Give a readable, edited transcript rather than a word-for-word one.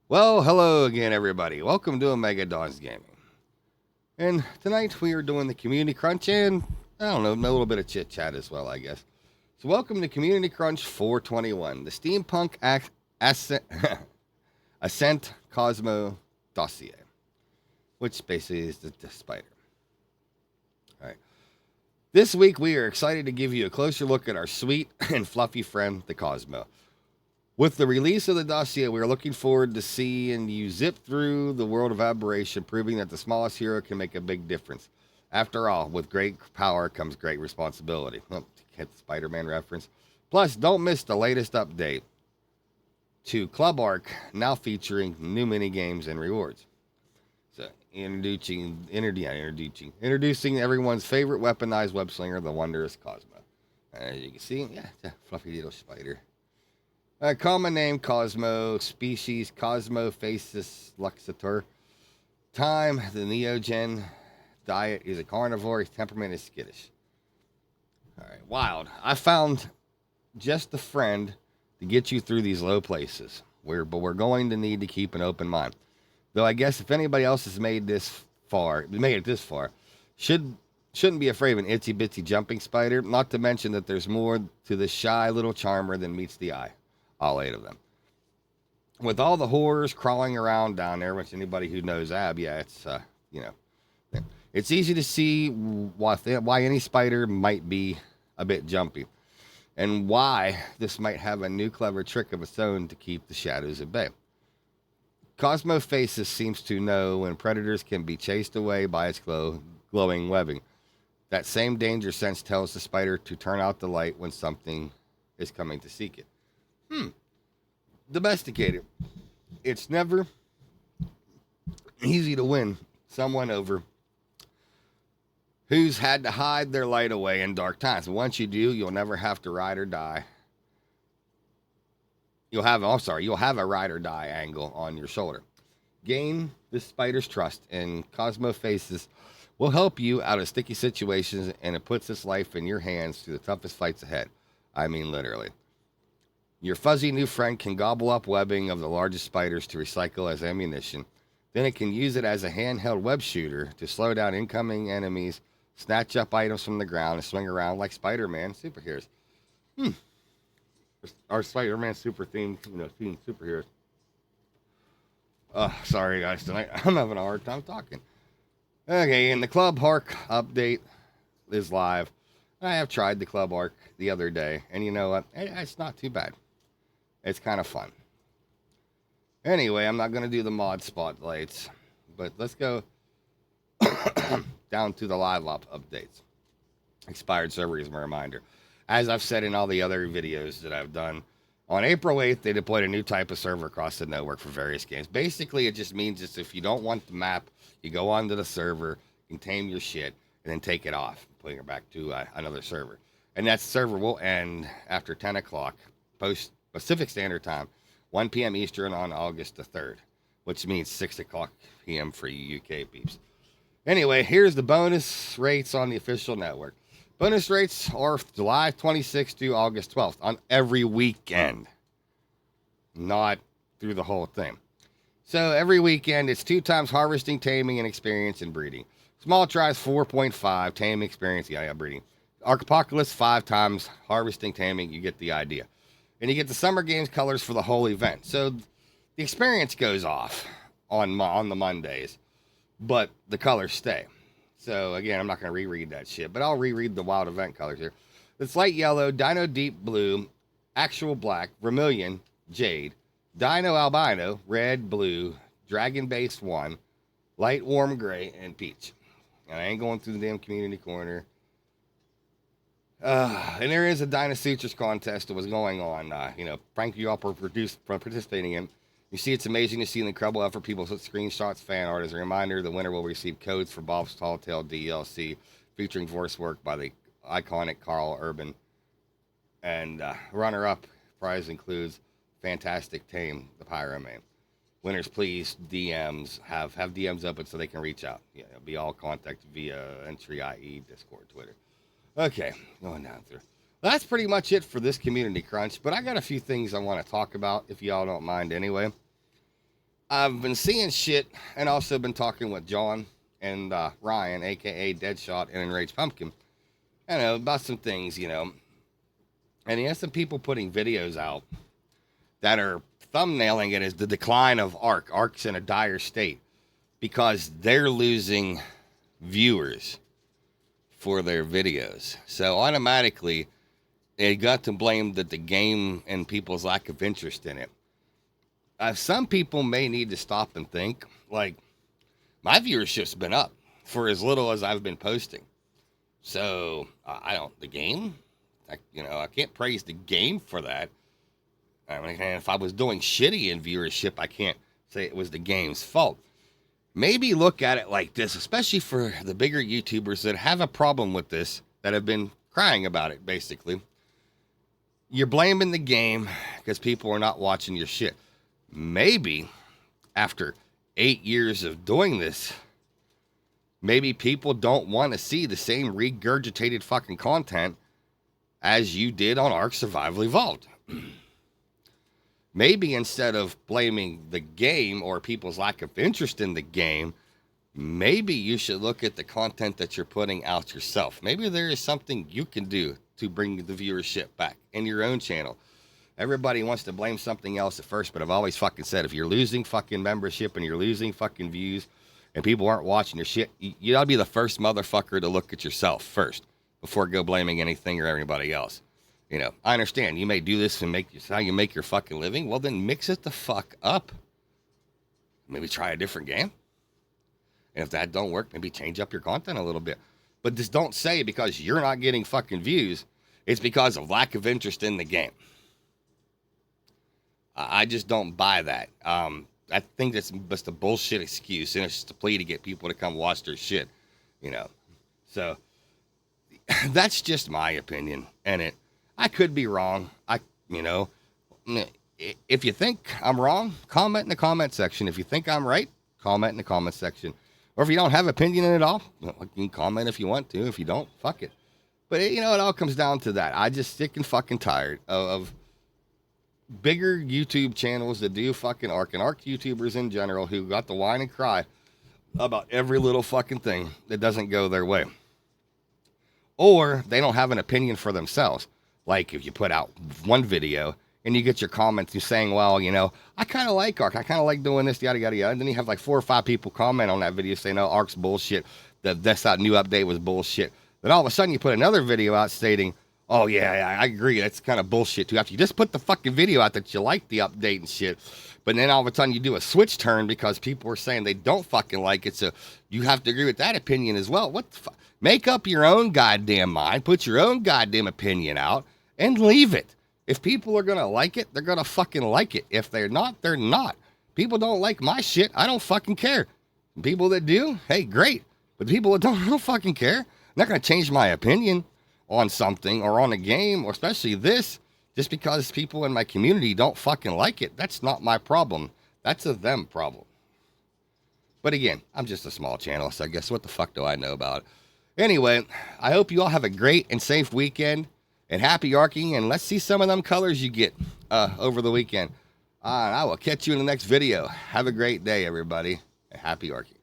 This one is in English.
Well, hello again, everybody. Welcome to Omega Dawns Gaming. And tonight we are doing the Community Crunch and, I don't know, a little bit of chit chat as well, I guess. So, welcome to Community Crunch 421, the Steampunk Ascent, Ascent Cosmo Dossier, which basically is the spider. All right. This week we are excited to give you a closer look at our sweet and fluffy friend, the Cosmo. With the release of the dossier, we are looking forward to seeing you zip through the world of aberration, proving that the smallest hero can make a big difference. After all, with great power comes great responsibility. Oh, hit the Spider-Man reference. Plus, don't miss the latest update to Club Arc, now featuring new mini games and rewards. So, introducing everyone's favorite weaponized web slinger, the wondrous Cosmo. As you can see, yeah, it's a fluffy little spider. Common name Cosmo, species Cosmophasis luxator. Time, the Neogen. Diet is a carnivore. His temperament is skittish. All right, wild. I found just a friend to get you through these low places. But we're going to need to keep an open mind. Though I guess if anybody else has made it this far, shouldn't be afraid of an itsy bitsy jumping spider. Not to mention that there's more to this shy little charmer than meets the eye. All 8 of them. With all the horrors crawling around down there, which anybody who knows Ab, yeah, it's easy to see why any spider might be a bit jumpy, and why this might have a new clever trick of its own to keep the shadows at bay. Cosmophasis seems to know when predators can be chased away by its glowing webbing. That same danger sense tells the spider to turn out the light when something is coming to seek it. Domesticated. It's never easy to win someone over who's had to hide their light away in dark times. But once you do, you'll never have to ride or die. You'll have a ride or die angle on your shoulder. Gain this spider's trust, and Cosmophasis will help you out of sticky situations, and it puts its life in your hands through the toughest fights ahead. I mean, literally. Your fuzzy new friend can gobble up webbing of the largest spiders to recycle as ammunition. Then it can use it as a handheld web shooter to slow down incoming enemies, snatch up items from the ground, and swing around like Spider-Man superheroes. Our Spider-Man themed superheroes. Oh, sorry guys, tonight I'm having a hard time talking. Okay, and the Club Arc update is live. I have tried the Club Arc the other day, and you know what? It's not too bad. It's kind of fun. Anyway, I'm not going to do the mod spotlights, but let's go down to the live op updates. Expired server is my reminder. As I've said in all the other videos that I've done, on April 8th, they deployed a new type of server across the network for various games. Basically, it just means that if you don't want the map, you go onto the server, you tame your shit, and then take it off, putting it back to another server. And that server will end after 10 o'clock post Pacific Standard Time, 1 p.m. Eastern on August the 3rd, which means 6 o'clock p.m. for you UK peeps. Anyway, here's the bonus rates on the official network. Bonus rates are July 26th to August 12th on every weekend, not through the whole thing. So every weekend, it's 2 times harvesting, taming, and experience and breeding. Small tries 4.5, taming, experience, yeah, breeding. Archapocalypse 5 times harvesting, taming, you get the idea. And you get the Summer Games colors for the whole event. So the experience goes off on the Mondays, but the colors stay. So again, I'm not going to reread that shit, but I'll reread the wild event colors here. It's light yellow, Dino Deep Blue, Actual Black, Vermilion, Jade, Dino Albino, Red, Blue, Dragon Based 1, Light Warm Gray, and Peach. And I ain't going through the damn community corner. And there is a Dinosuchus contest that was going on. Thank you all for participating in. You see, it's amazing to see the incredible effort people put screenshots, fan art. As a reminder, the winner will receive codes for Bob's Tall Tale DLC, featuring voice work by the iconic Carl Urban. And runner-up prize includes Fantastic Tame, the Pyroman. Winners, please DMs have DMs open so they can reach out. Yeah, it'll be all contact via entry, i.e. Discord, Twitter. Okay, going down through. That's pretty much it for this community crunch, but I got a few things I want to talk about, if y'all don't mind anyway. I've been seeing shit and also been talking with John and Ryan, aka Deadshot and Enraged Pumpkin, I know about some things, And he has some people putting videos out that are thumbnailing it as the decline of Ark. Ark's in a dire state because they're losing viewers for their videos. So automatically, they got to blame the game and people's lack of interest in it. Some people may need to stop and think, like, my viewership's been up for as little as I've been posting. So the game, I can't praise the game for that. I mean, if I was doing shitty in viewership, I can't say it was the game's fault. Maybe look at it like this, especially for the bigger YouTubers that have a problem with this, that have been crying about it, basically. You're blaming the game because people are not watching your shit. Maybe after 8 years of doing this, maybe people don't want to see the same regurgitated fucking content as you did on Ark Survival Evolved. Maybe instead of blaming the game or people's lack of interest in the game, maybe you should look at the content that you're putting out yourself. Maybe there is something you can do to bring the viewership back in your own channel. Everybody wants to blame something else at first, but I've always fucking said, if you're losing fucking membership and you're losing fucking views and people aren't watching your shit, you ought to be the first motherfucker to look at yourself first before go blaming anything or anybody else. I understand you may do this and it's how you make your fucking living. Well, then mix it the fuck up. Maybe try a different game. And if that don't work, maybe change up your content a little bit. But just don't say because you're not getting fucking views, it's because of lack of interest in the game. I just don't buy that. I think that's just a bullshit excuse, and it's just a plea to get people to come watch their shit, So that's just my opinion, and I could be wrong. If you think I'm wrong, comment in the comment section. If you think I'm right, comment in the comment section. Or if you don't have opinion in it all, you can comment if you want to. If you don't, fuck it. But it all comes down to that. I just sick and fucking tired of bigger YouTube channels that do fucking Ark and Ark YouTubers in general who got to whine and cry about every little fucking thing that doesn't go their way. Or they don't have an opinion for themselves. Like if you put out one video and you get your comments you saying, well, I kind of like Ark. I kind of like doing this, yada, yada, yada. And then you have like 4 or 5 people comment on that video saying, no, Ark's bullshit. That new update was bullshit. Then all of a sudden you put another video out stating, oh, yeah, I agree. That's kind of bullshit, too. After you just put the fucking video out that you like the update and shit, but then all of a sudden you do a switch turn because people are saying they don't fucking like it, so you have to agree with that opinion as well. What the fuck? Make up your own goddamn mind, put your own goddamn opinion out, and leave it. If people are going to like it, they're going to fucking like it. If they're not, they're not. People don't like my shit. I don't fucking care. People that do, hey, great. But people that don't, I don't fucking care. I'm not going to change my opinion on something or on a game, or especially this, just because people in my community don't fucking like it. That's not my problem. That's a them problem. But again, I'm just a small channel, so I guess what the fuck do I know about it? Anyway, I hope you all have a great and safe weekend, and happy arcing, and let's see some of them colors you get over the weekend. I will catch you in the next video. Have a great day, everybody, and happy arcing.